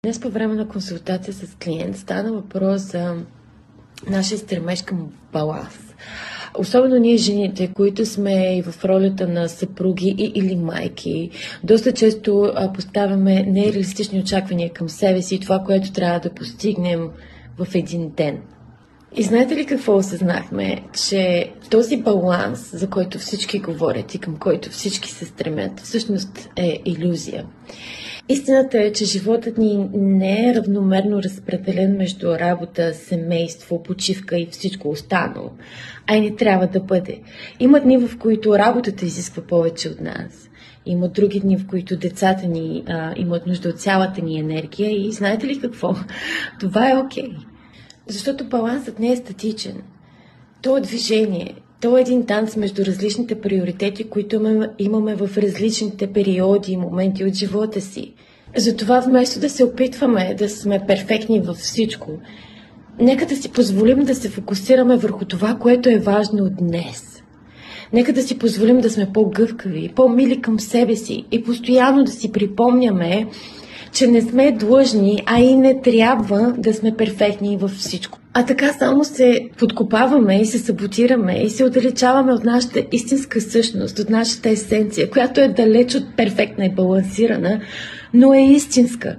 Днес по време на консултация с клиент стана въпрос за нашия стремеж към баланс. Особено ние жените, които сме и в ролята на съпруги или майки, доста често поставяме нереалистични очаквания към себе си и това, което трябва да постигнем в един ден. И знаете ли какво осъзнахме? Че този баланс, за който всички говорят и към който всички се стремят, всъщност е илюзия. Истината е, че животът ни не е равномерно разпределен между работа, семейство, почивка и всичко останало, а и не трябва да бъде. Има дни, в които работата изисква повече от нас. Има други дни, в които децата ни имат нужда от цялата ни енергия и знаете ли какво? Това е окей. Защото балансът не е статичен. То е движение. То е един танц между различните приоритети, които имаме в различните периоди и моменти от живота си. Затова вместо да се опитваме да сме перфектни във всичко, нека да си позволим да се фокусираме върху това, което е важно днес. Нека да си позволим да сме по-гъвкави, по-мили към себе си и постоянно да си припомняме, че не сме длъжни, а и не трябва да сме перфектни във всичко. А така само се подкопаваме и се саботираме и се отдалечаваме от нашата истинска същност, от нашата есенция, която е далеч от перфектна и балансирана, но е истинска.